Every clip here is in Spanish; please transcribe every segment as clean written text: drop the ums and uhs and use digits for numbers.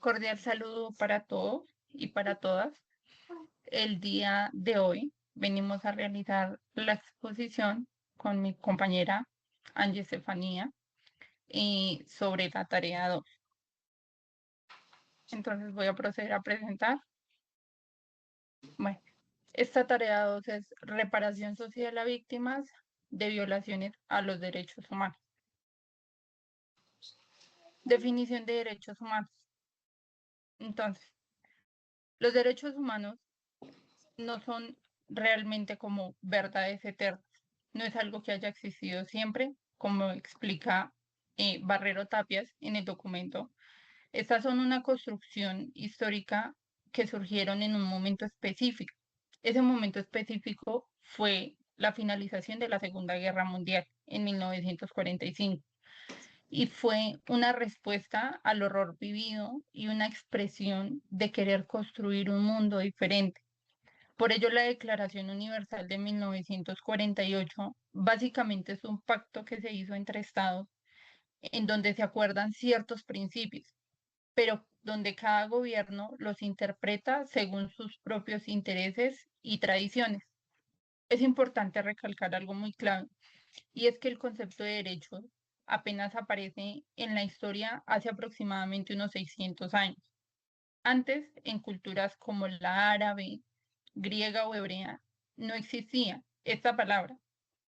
Cordial saludo para todos y para todas. El día de hoy venimos a realizar la exposición con mi compañera Angie Estefanía sobre la tarea 2. Entonces voy a proceder a presentar. Bueno, esta tarea 2 es reparación social a víctimas de violaciones a los derechos humanos. Definición de derechos humanos. Entonces, los derechos humanos no son realmente como verdades eternas. No es algo que haya existido siempre, como explica Barrero Tapias en el documento. Estas son una construcción histórica que surgieron en un momento específico. Ese momento específico fue la finalización de la Segunda Guerra Mundial en 1945 y fue una respuesta al horror vivido y una expresión de querer construir un mundo diferente. Por ello, la Declaración Universal de 1948 básicamente es un pacto que se hizo entre Estados en donde se acuerdan ciertos principios, pero donde cada gobierno los interpreta según sus propios intereses y tradiciones. Es importante recalcar algo muy clave, y es que el concepto de derechos apenas aparece en la historia hace aproximadamente unos 600 años. Antes, en culturas como la árabe, griega o hebrea, no existía esta palabra,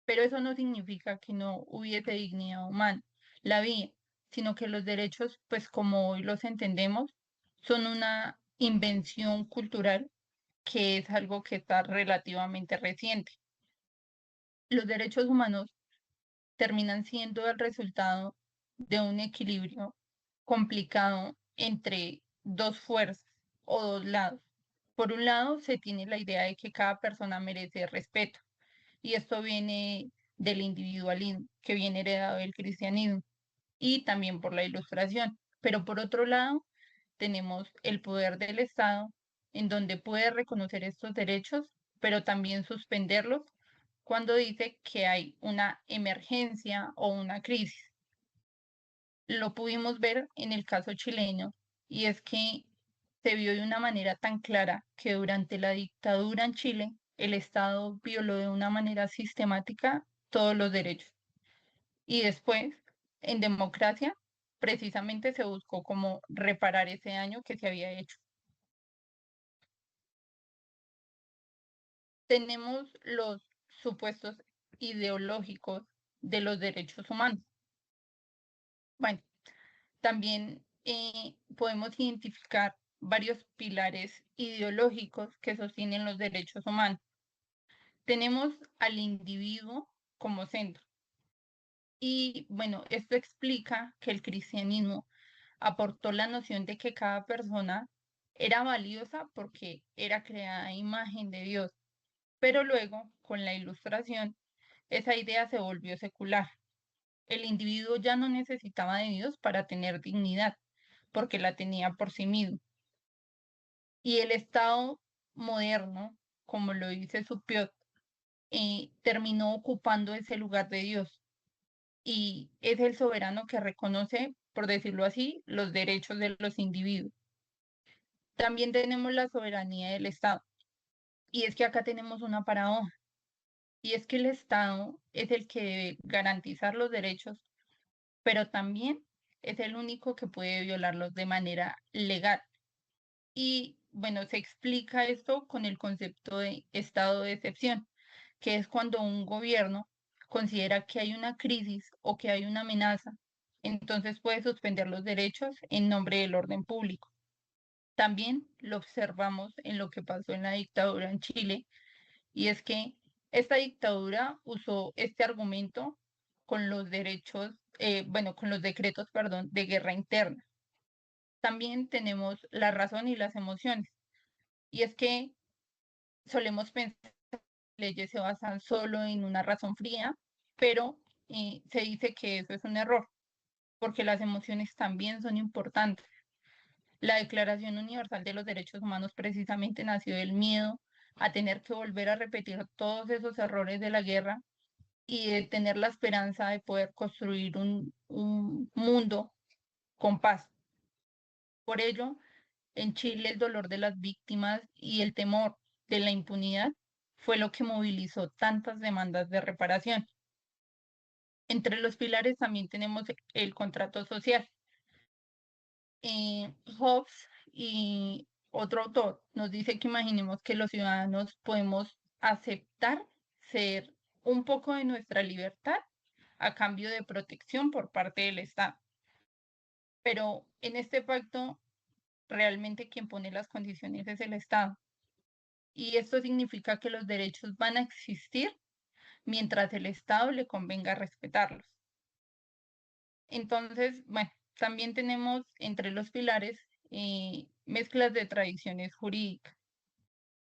pero eso no significa que no hubiese dignidad humana, la había, sino que los derechos, pues como hoy los entendemos, son una invención cultural que es algo que está relativamente reciente. Los derechos humanos terminan siendo el resultado de un equilibrio complicado entre dos fuerzas o dos lados. Por un lado, se tiene la idea de que cada persona merece respeto, y esto viene del individualismo, que viene heredado del cristianismo y también por la ilustración. Pero por otro lado, tenemos el poder del Estado, en donde puede reconocer estos derechos, pero también suspenderlos cuando dice que hay una emergencia o una crisis. Lo pudimos ver en el caso chileno, y es que se vio de una manera tan clara que durante la dictadura en Chile, el Estado violó de una manera sistemática todos los derechos. Y después, en democracia, precisamente se buscó como reparar ese daño que se había hecho. Tenemos los supuestos ideológicos de los derechos humanos. Bueno, también podemos identificar varios pilares ideológicos que sostienen los derechos humanos. Tenemos al individuo como centro. Y bueno, esto explica que el cristianismo aportó la noción de que cada persona era valiosa porque era creada a imagen de Dios. Pero luego, con la ilustración, esa idea se volvió secular. El individuo ya no necesitaba de Dios para tener dignidad, porque la tenía por sí mismo. Y el Estado moderno, como lo dice Supiot, terminó ocupando ese lugar de Dios, y es el soberano que reconoce, por decirlo así, los derechos de los individuos. También tenemos la soberanía del Estado, y es que acá tenemos una paradoja, y es que el Estado es el que debe garantizar los derechos, pero también es el único que puede violarlos de manera legal. Y bueno, se explica esto con el concepto de estado de excepción, que es cuando un gobierno considera que hay una crisis o que hay una amenaza, entonces puede suspender los derechos en nombre del orden público. También lo observamos en lo que pasó en la dictadura en Chile, y es que esta dictadura usó este argumento con los derechos, bueno, con los decretos, perdón, de guerra interna. También tenemos la razón y las emociones, y es que solemos pensar que las leyes se basan solo en una razón fría, pero se dice que eso es un error, porque las emociones también son importantes. La Declaración Universal de los Derechos Humanos precisamente nació del miedo a tener que volver a repetir todos esos errores de la guerra y de tener la esperanza de poder construir un mundo con paz. Por ello, en Chile el dolor de las víctimas y el temor de la impunidad fue lo que movilizó tantas demandas de reparación. Entre los pilares también tenemos el contrato social. Hobbes y otro autor nos dice que imaginemos que los ciudadanos podemos aceptar ser un poco de nuestra libertad a cambio de protección por parte del Estado. Pero en este pacto, realmente quien pone las condiciones es el Estado. Y esto significa que los derechos van a existir mientras el Estado le convenga respetarlos. Entonces, bueno, también tenemos entre los pilares mezclas de tradiciones jurídicas.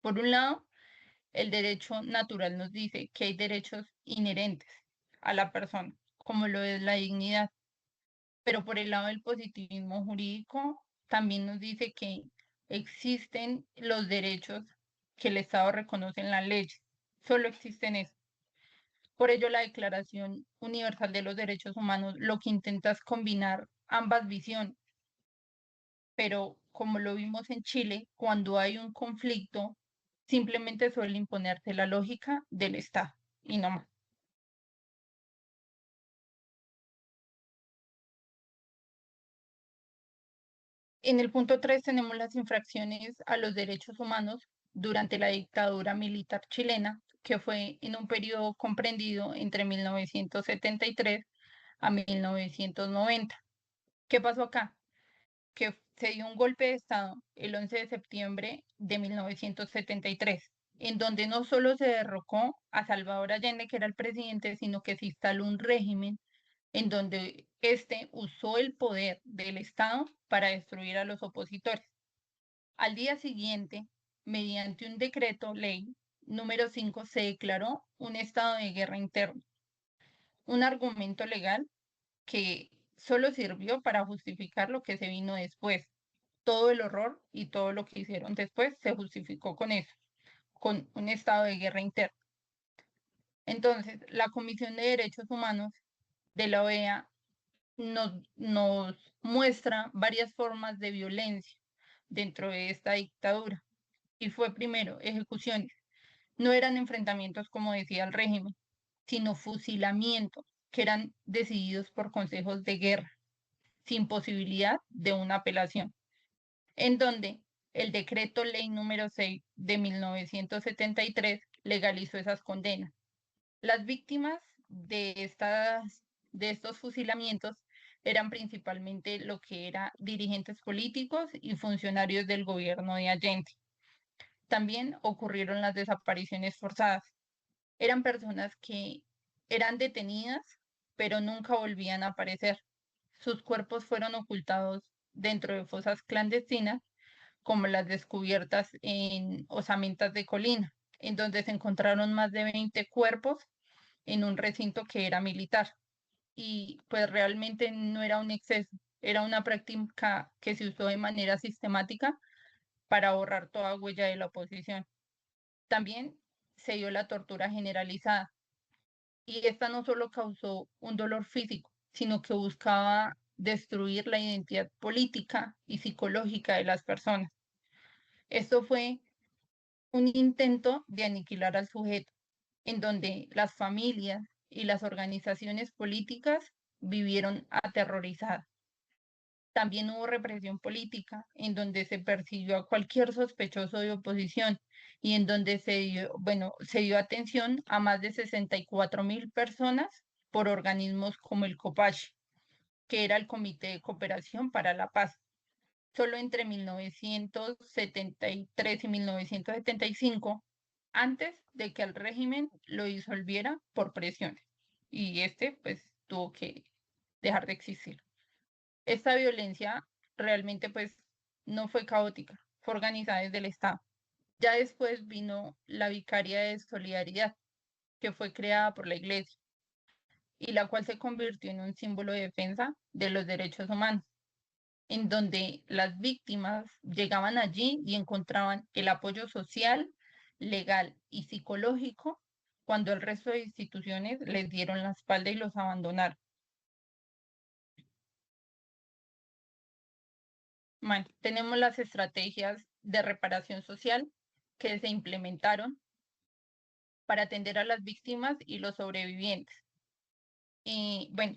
Por un lado, el derecho natural nos dice que hay derechos inherentes a la persona, como lo es la dignidad, pero por el lado del positivismo jurídico también nos dice que existen los derechos que el Estado reconoce en la ley. Solo existen esos. Por ello, la Declaración Universal de los Derechos Humanos lo que intenta es combinar ambas visiones, pero como lo vimos en Chile, cuando hay un conflicto, simplemente suele imponerse la lógica del Estado y no más. En el punto 3 tenemos las infracciones a los derechos humanos durante la dictadura militar chilena, que fue en un periodo comprendido entre 1973 a 1990. ¿Qué pasó acá? Que se dio un golpe de Estado el 11 de septiembre de 1973, en donde no solo se derrocó a Salvador Allende, que era el presidente, sino que se instaló un régimen en donde éste usó el poder del Estado para destruir a los opositores. Al día siguiente, mediante un decreto ley número 5, se declaró un estado de guerra interno, un argumento legal que solo sirvió para justificar lo que se vino después. Todo el horror y todo lo que hicieron después se justificó con eso, con un estado de guerra interna. Entonces, la Comisión de Derechos Humanos de la OEA nos muestra varias formas de violencia dentro de esta dictadura. Y fue primero, ejecuciones. No eran enfrentamientos como decía el régimen, sino fusilamientos que eran decididos por consejos de guerra, sin posibilidad de una apelación, en donde el decreto ley número 6 de 1973 legalizó esas condenas. Las víctimas de estos fusilamientos eran principalmente lo que eran dirigentes políticos y funcionarios del gobierno de Allende. También ocurrieron las desapariciones forzadas. Eran personas que eran detenidas, pero nunca volvían a aparecer. Sus cuerpos fueron ocultados dentro de fosas clandestinas, como las descubiertas en osamentas de Colina, en donde se encontraron más de 20 cuerpos en un recinto que era militar. Y pues realmente no era un exceso, era una práctica que se usó de manera sistemática para borrar toda huella de la oposición. También se dio la tortura generalizada, y esta no solo causó un dolor físico, sino que buscaba destruir la identidad política y psicológica de las personas. Esto fue un intento de aniquilar al sujeto, en donde las familias y las organizaciones políticas vivieron aterrorizadas. También hubo represión política, en donde se persiguió a cualquier sospechoso de oposición y en donde se dio atención a más de 64.000 personas por organismos como el COPACH, que era el Comité de Cooperación para la Paz. Solo entre 1973 y 1975, antes de que el régimen lo disolviera por presiones. Y este, pues, tuvo que dejar de existir. Esta violencia realmente, pues, no fue caótica, fue organizada desde el Estado. Ya después vino la Vicaria de Solidaridad, que fue creada por la Iglesia y la cual se convirtió en un símbolo de defensa de los derechos humanos, en donde las víctimas llegaban allí y encontraban el apoyo social, legal y psicológico cuando el resto de instituciones les dieron la espalda y los abandonaron. Bueno, tenemos las estrategias de reparación social que se implementaron para atender a las víctimas y los sobrevivientes. Bueno,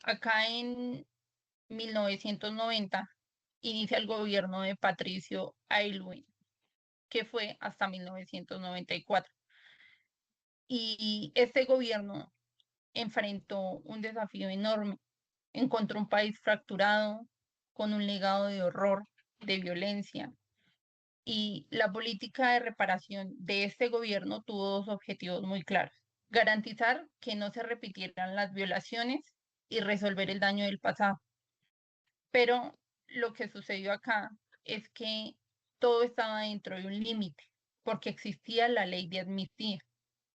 acá en 1990 inicia el gobierno de Patricio Aylwin, que fue hasta 1994. Y este gobierno enfrentó un desafío enorme. Encontró un país fracturado, con un legado de horror, de violencia. Y la política de reparación de este gobierno tuvo dos objetivos muy claros: garantizar que no se repitieran las violaciones y resolver el daño del pasado. Pero lo que sucedió acá es que todo estaba dentro de un límite, porque existía la ley de amnistía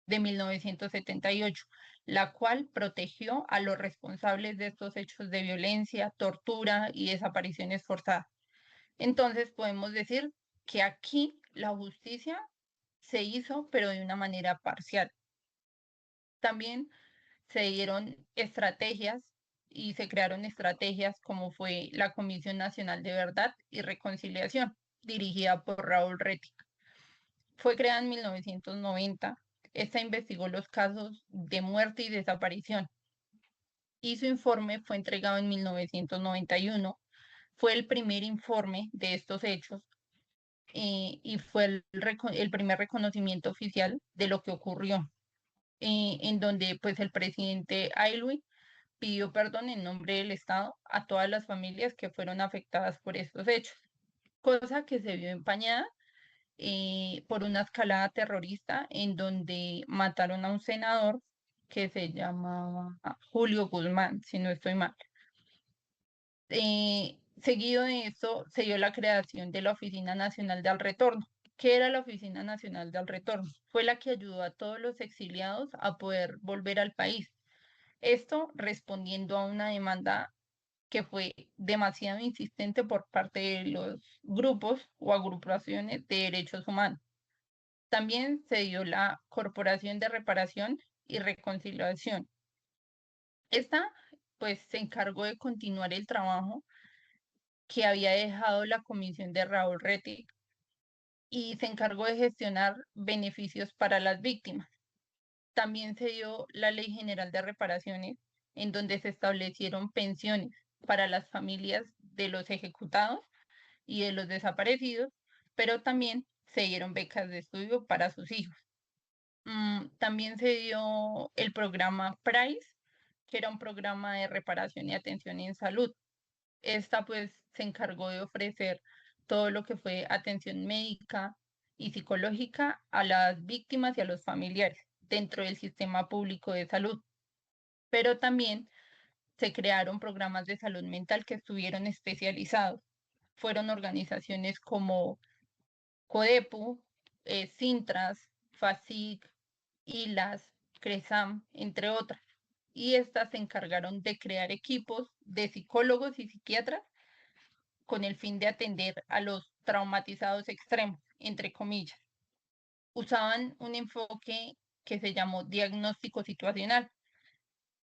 de 1978, la cual protegió a los responsables de estos hechos de violencia, tortura y desapariciones forzadas. Entonces podemos decir que aquí la justicia se hizo, pero de una manera parcial. También se dieron estrategias y se crearon estrategias como fue la Comisión Nacional de Verdad y Reconciliación, dirigida por Raúl Rettig. Fue creada en 1990. Esta investigó los casos de muerte y desaparición, y su informe fue entregado en 1991. Fue el primer informe de estos hechos, y fue el primer reconocimiento oficial de lo que ocurrió, en donde pues el presidente Aylwin pidió perdón en nombre del Estado a todas las familias que fueron afectadas por estos hechos, cosa que se vio empañada por una escalada terrorista en donde mataron a un senador que se llamaba Julio Guzmán, si no estoy mal. Seguido de esto, se dio la creación de la Oficina Nacional del Retorno. ¿Qué era la Oficina Nacional del Retorno? Fue la que ayudó a todos los exiliados a poder volver al país. Esto respondiendo a una demanda que fue demasiado insistente por parte de los grupos o agrupaciones de derechos humanos. También se dio la Corporación de Reparación y Reconciliación. Esta, pues, se encargó de continuar el trabajo que había dejado la comisión de Raúl Rettig, y se encargó de gestionar beneficios para las víctimas. También se dio la Ley General de Reparaciones, en donde se establecieron pensiones para las familias de los ejecutados y de los desaparecidos, pero también se dieron becas de estudio para sus hijos. También se dio el programa PRICE, que era un programa de reparación y atención en salud. Esta pues se encargó de ofrecer todo lo que fue atención médica y psicológica a las víctimas y a los familiares dentro del sistema público de salud. Pero también se crearon programas de salud mental que estuvieron especializados. Fueron organizaciones como CODEPU, Sintras, FASIC, ILAS, CRESAM, entre otras. Y estas se encargaron de crear equipos de psicólogos y psiquiatras con el fin de atender a los traumatizados extremos, entre comillas. Usaban un enfoque que se llamó diagnóstico situacional.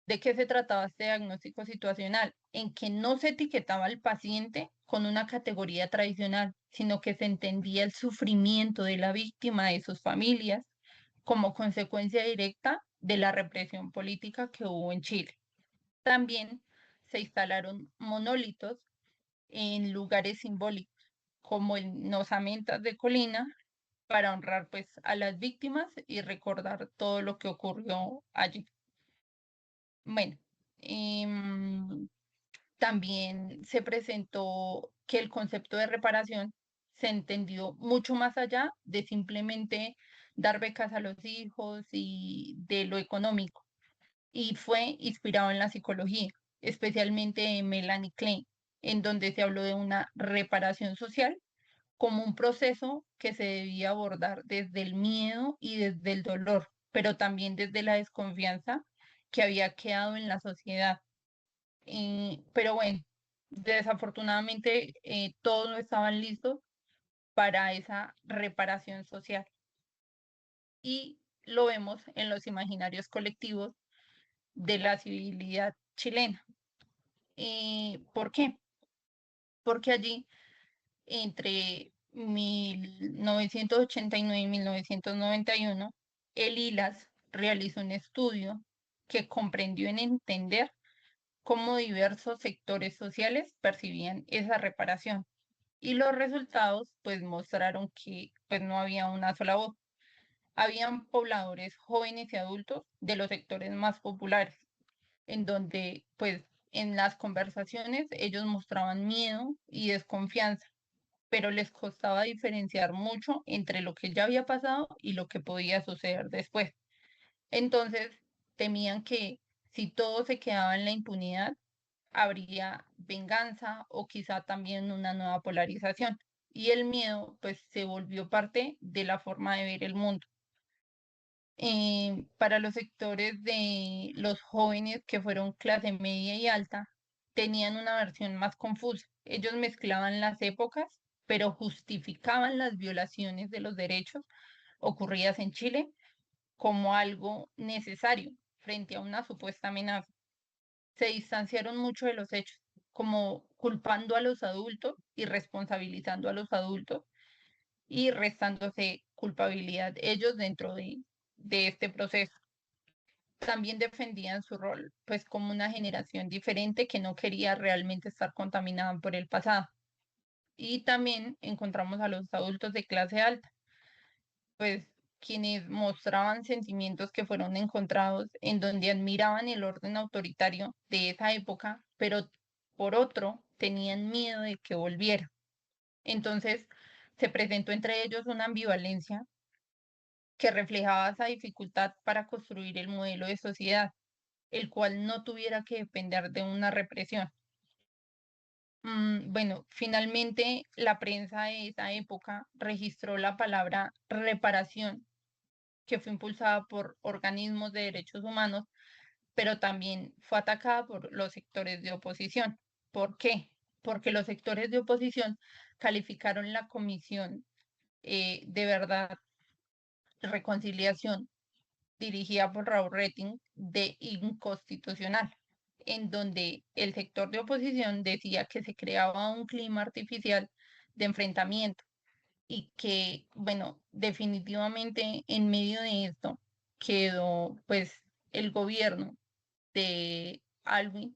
¿De qué se trataba este diagnóstico situacional? En que no se etiquetaba al paciente con una categoría tradicional, sino que se entendía el sufrimiento de la víctima y de sus familias como consecuencia directa de la represión política que hubo en Chile. También se instalaron monolitos en lugares simbólicos, como en osamentas de Colina, para honrar pues a las víctimas y recordar todo lo que ocurrió allí. Bueno, también se presentó que el concepto de reparación se entendió mucho más allá de simplemente dar becas a los hijos y de lo económico, y fue inspirado en la psicología, especialmente en Melanie Klein, en donde se habló de una reparación social como un proceso que se debía abordar desde el miedo y desde el dolor, pero también desde la desconfianza que había quedado en la sociedad. Pero bueno, desafortunadamente todos no estaban listos para esa reparación social, y lo vemos en los imaginarios colectivos de la civilidad chilena. ¿Por qué? porque allí entre 1989 y 1991, el ILAS realizó un estudio que comprendió en entender cómo diversos sectores sociales percibían esa reparación. Y los resultados pues mostraron que pues no había una sola voz. Habían pobladores jóvenes y adultos de los sectores más populares, en donde pues en las conversaciones ellos mostraban miedo y desconfianza, pero les costaba diferenciar mucho entre lo que ya había pasado y lo que podía suceder después. Entonces, temían que si todo se quedaba en la impunidad, habría venganza o quizá también una nueva polarización. Y el miedo, pues, se volvió parte de la forma de ver el mundo. Para los sectores de los jóvenes que fueron clase media y alta, tenían una versión más confusa. Ellos mezclaban las épocas, pero justificaban las violaciones de los derechos ocurridas en Chile como algo necesario frente a una supuesta amenaza. Se distanciaron mucho de los hechos, como culpando a los adultos y responsabilizando a los adultos y restándose culpabilidad ellos dentro de este proceso. También defendían su rol, pues como una generación diferente que no quería realmente estar contaminada por el pasado. Y también encontramos a los adultos de clase alta, pues quienes mostraban sentimientos que fueron encontrados en donde admiraban el orden autoritario de esa época, pero por otro tenían miedo de que volviera. Entonces se presentó entre ellos una ambivalencia que reflejaba esa dificultad para construir el modelo de sociedad, el cual no tuviera que depender de una represión. Bueno, finalmente la prensa de esa época registró la palabra reparación, que fue impulsada por organismos de derechos humanos, pero también fue atacada por los sectores de oposición. ¿Por qué? Porque los sectores de oposición calificaron la comisión de verdad, reconciliación, dirigida por Raúl Retting, de inconstitucional, en donde el sector de oposición decía que se creaba un clima artificial de enfrentamiento y que, bueno, definitivamente en medio de esto quedó pues el gobierno de Alvin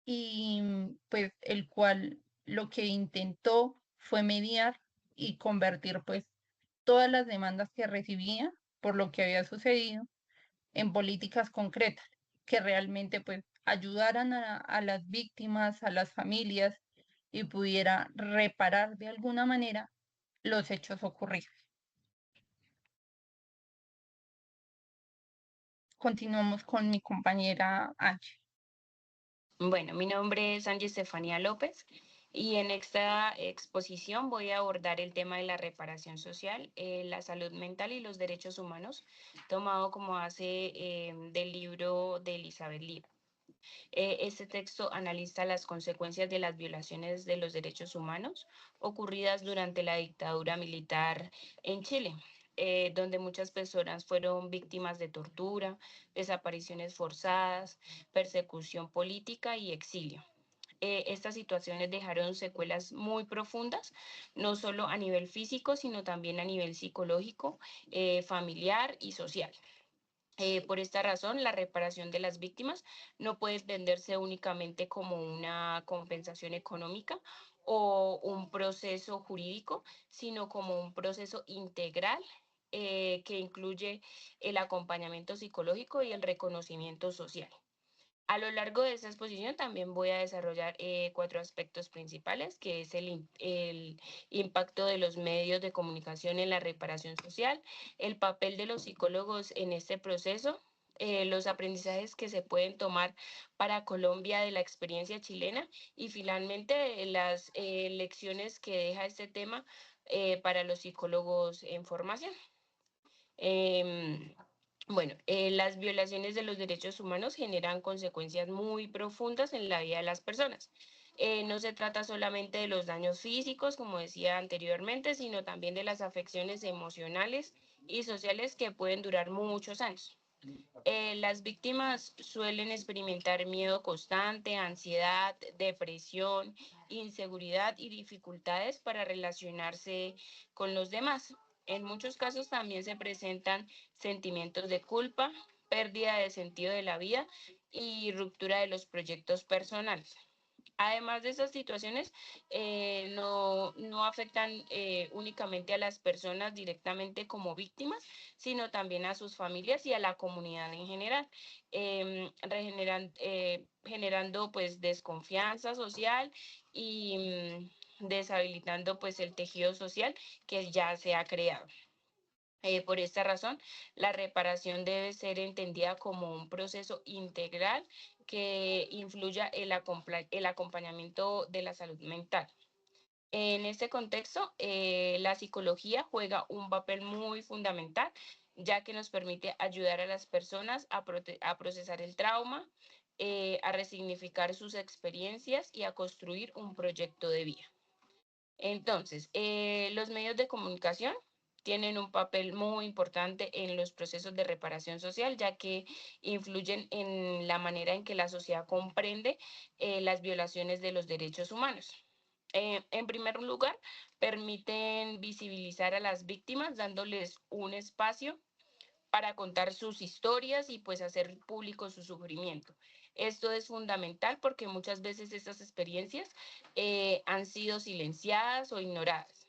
y pues el cual lo que intentó fue mediar y convertir pues todas las demandas que recibía por lo que había sucedido en políticas concretas que realmente pues ayudaran a las víctimas, a las familias y pudiera reparar de alguna manera los hechos ocurridos. Continuamos con mi compañera Angie. Bueno, mi nombre es Angie Estefanía López y en esta exposición voy a abordar el tema de la reparación social, la salud mental y los derechos humanos, tomado como base del libro de Elizabeth Lira. Este texto analiza las consecuencias de las violaciones de los derechos humanos ocurridas durante la dictadura militar en Chile, donde muchas personas fueron víctimas de tortura, desapariciones forzadas, persecución política y exilio. Estas situaciones dejaron secuelas muy profundas, no solo a nivel físico, sino también a nivel psicológico, familiar y social. Por esta razón, la reparación de las víctimas no puede entenderse únicamente como una compensación económica o un proceso jurídico, sino como un proceso integral que incluye el acompañamiento psicológico y el reconocimiento social. A lo largo de esta exposición también voy a desarrollar cuatro aspectos principales, que es el impacto de los medios de comunicación en la reparación social, el papel de los psicólogos en este proceso, los aprendizajes que se pueden tomar para Colombia de la experiencia chilena y finalmente las lecciones que deja este tema para los psicólogos en formación. Em, bueno, las violaciones de los derechos humanos generan consecuencias muy profundas en la vida de las personas. No se trata solamente de los daños físicos, como decía anteriormente, sino también de las afecciones emocionales y sociales que pueden durar muchos años. Las víctimas suelen experimentar miedo constante, ansiedad, depresión, inseguridad y dificultades para relacionarse con los demás. En muchos casos también se presentan sentimientos de culpa, pérdida de sentido de la vida y ruptura de los proyectos personales. Además de esas situaciones, no afectan únicamente a las personas directamente como víctimas, sino también a sus familias y a la comunidad en general, generando pues desconfianza social y deshabilitando pues el tejido social que ya se ha creado. Por esta razón, la reparación debe ser entendida como un proceso integral que influya el acompañamiento de la salud mental. En este contexto, la psicología juega un papel muy fundamental, ya que nos permite ayudar a las personas a procesar el trauma, a resignificar sus experiencias y a construir un proyecto de vida. Entonces, los medios de comunicación tienen un papel muy importante en los procesos de reparación social, ya que influyen en la manera en que la sociedad comprende las violaciones de los derechos humanos. En primer lugar, permiten visibilizar a las víctimas, dándoles un espacio para contar sus historias y pues hacer público su sufrimiento. Esto es fundamental porque muchas veces estas experiencias han sido silenciadas o ignoradas.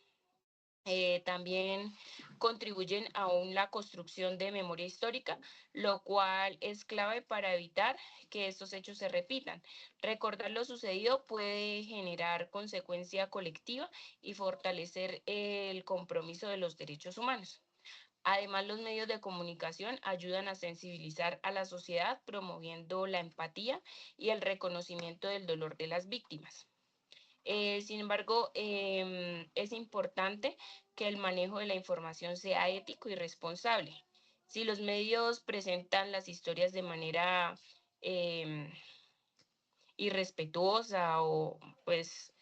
También contribuyen a la construcción de memoria histórica, lo cual es clave para evitar que estos hechos se repitan. Recordar lo sucedido puede generar consecuencia colectiva y fortalecer el compromiso de los derechos humanos. Además, los medios de comunicación ayudan a sensibilizar a la sociedad, promoviendo la empatía y el reconocimiento del dolor de las víctimas. Sin embargo, es importante que el manejo de la información sea ético y responsable. Si los medios presentan las historias de manera em, irrespetuosa o pues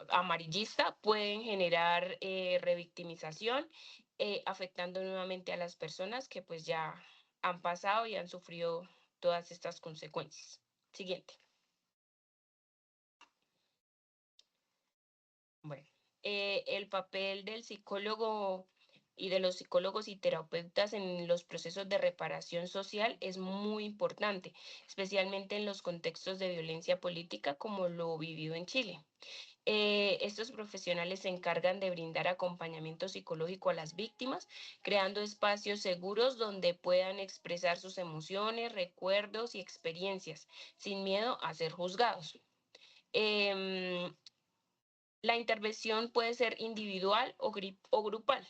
amarillista, pueden generar revictimización, afectando nuevamente a las personas que pues ya han pasado y han sufrido todas estas consecuencias. Siguiente. Bueno, el papel del psicólogo y de los psicólogos y terapeutas en los procesos de reparación social es muy importante, especialmente en los contextos de violencia política como lo vivido en Chile. Estos profesionales se encargan de brindar acompañamiento psicológico a las víctimas, creando espacios seguros donde puedan expresar sus emociones, recuerdos y experiencias, sin miedo a ser juzgados. Em, la intervención puede ser individual o grupal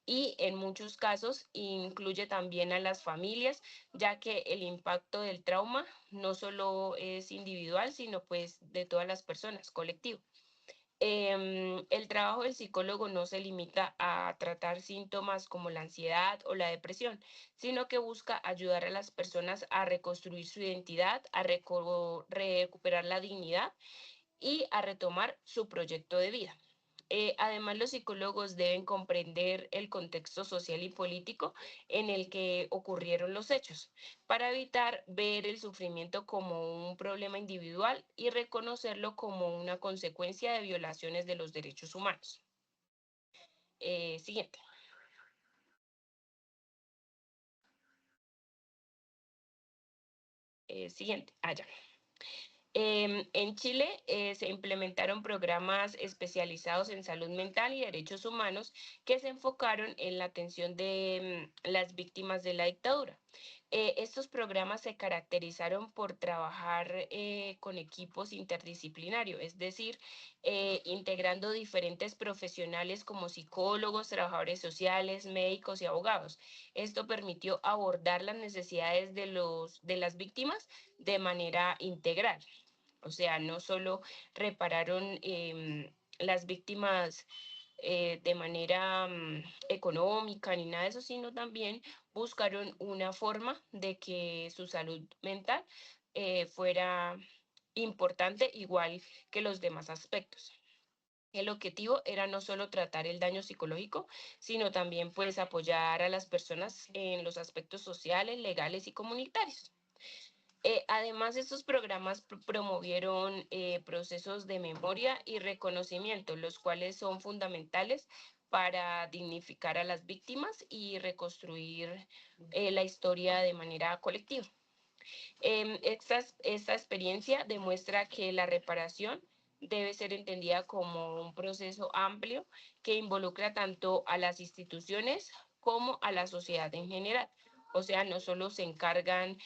y en muchos casos incluye también a las familias, ya que el impacto del trauma no solo es individual, sino pues de todas las personas, colectivo. El trabajo del psicólogo no se limita a tratar síntomas como la ansiedad o la depresión, sino que busca ayudar a las personas a reconstruir su identidad, a recuperar la dignidad y a retomar su proyecto de vida. Además, los psicólogos deben comprender el contexto social y político en el que ocurrieron los hechos, para evitar ver el sufrimiento como un problema individual y reconocerlo como una consecuencia de violaciones de los derechos humanos. Siguiente. Siguiente. Allá. En Chile se implementaron programas especializados en salud mental y derechos humanos que se enfocaron en la atención de las víctimas de la dictadura. Estos programas se caracterizaron por trabajar con equipos interdisciplinarios, es decir, integrando diferentes profesionales como psicólogos, trabajadores sociales, médicos y abogados. Esto permitió abordar las necesidades de las víctimas de manera integral. O sea, no solo repararon las víctimas de manera económica ni nada de eso, sino también buscaron una forma de que su salud mental fuera importante igual que los demás aspectos. El objetivo era no solo tratar el daño psicológico, sino también pues apoyar a las personas en los aspectos sociales, legales y comunitarios. Además, estos programas promovieron procesos de memoria y reconocimiento, los cuales son fundamentales para dignificar a las víctimas y reconstruir la historia de manera colectiva. Esta experiencia demuestra que la reparación debe ser entendida como un proceso amplio que involucra tanto a las instituciones como a la sociedad en general. O sea, no solo se encargan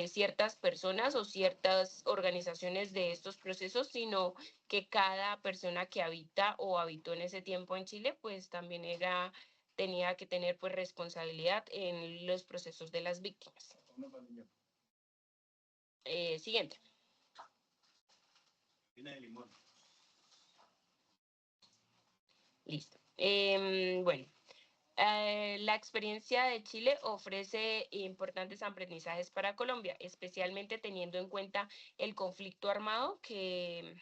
ciertas personas o ciertas organizaciones de estos procesos, sino que cada persona que habita o habitó en ese tiempo en Chile, pues también tenía que tener pues responsabilidad en los procesos de las víctimas. Siguiente. Listo. Bueno, la experiencia de Chile ofrece importantes aprendizajes para Colombia, especialmente teniendo en cuenta el conflicto armado que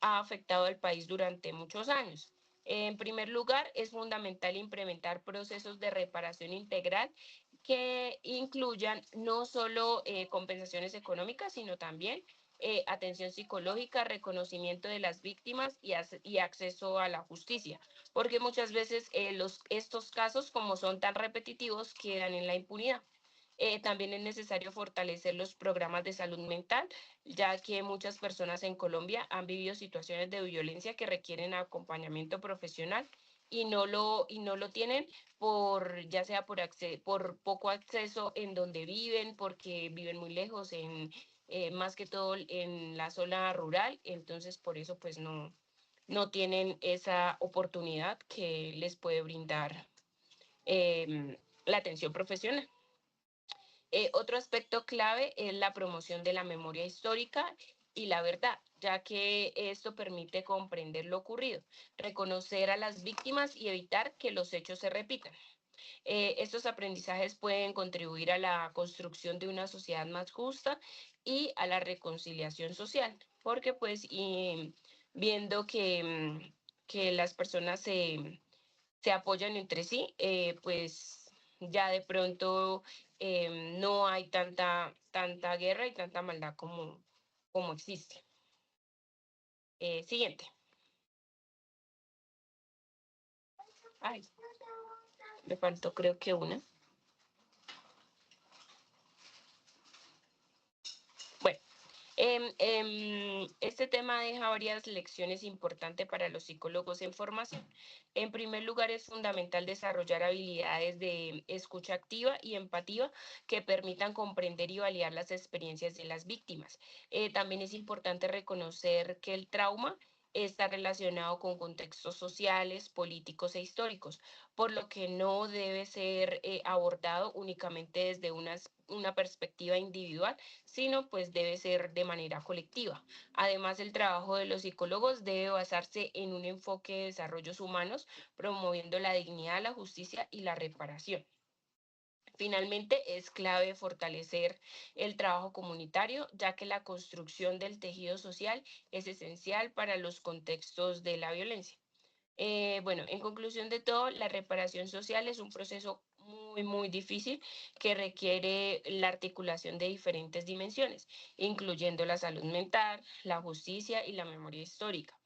ha afectado al país durante muchos años. En primer lugar, es fundamental implementar procesos de reparación integral que incluyan no solo compensaciones económicas, sino también atención psicológica, reconocimiento de las víctimas y acceso a la justicia, porque muchas veces estos casos, como son tan repetitivos, quedan en la impunidad. También es necesario fortalecer los programas de salud mental, ya que muchas personas en Colombia han vivido situaciones de violencia que requieren acompañamiento profesional y no lo tienen ya sea por poco acceso en donde viven, porque viven muy lejos, más que todo en la zona rural, entonces por eso pues no tienen esa oportunidad que les puede brindar la atención profesional. Otro aspecto clave es la promoción de la memoria histórica y la verdad, ya que esto permite comprender lo ocurrido, reconocer a las víctimas y evitar que los hechos se repitan. Estos aprendizajes pueden contribuir a la construcción de una sociedad más justa y a la reconciliación social, porque pues viendo que las personas se apoyan entre sí, pues ya de pronto no hay tanta guerra y tanta maldad como existe. Siguiente. Ay, me faltó creo que una. Bueno, este tema deja varias lecciones importantes para los psicólogos en formación. En primer lugar, es fundamental desarrollar habilidades de escucha activa y empatía que permitan comprender y validar las experiencias de las víctimas. También es importante reconocer que el trauma está relacionado con contextos sociales, políticos e históricos, por lo que no debe ser abordado únicamente desde una perspectiva individual, sino pues debe ser de manera colectiva. Además, el trabajo de los psicólogos debe basarse en un enfoque de desarrollos humanos, promoviendo la dignidad, la justicia y la reparación. Finalmente, es clave fortalecer el trabajo comunitario, ya que la construcción del tejido social es esencial para los contextos de la violencia. Bueno, en conclusión de todo, la reparación social es un proceso muy difícil que requiere la articulación de diferentes dimensiones, incluyendo la salud mental, la justicia y la memoria histórica.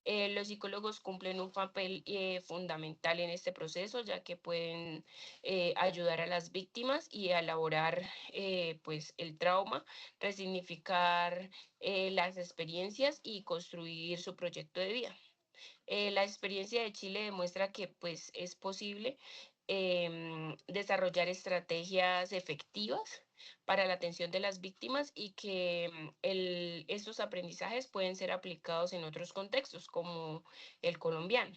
Los psicólogos cumplen un papel fundamental en este proceso, ya que pueden ayudar a las víctimas y a elaborar pues el trauma, resignificar las experiencias y construir su proyecto de vida. La experiencia de Chile demuestra que pues es posible desarrollar estrategias efectivas para la atención de las víctimas y que estos aprendizajes pueden ser aplicados en otros contextos como el colombiano.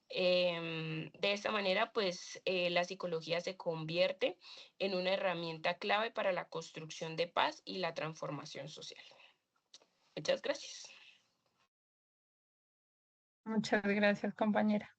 De esta manera, pues la psicología se convierte en una herramienta clave para la construcción de paz y la transformación social. Muchas gracias. Muchas gracias, compañera.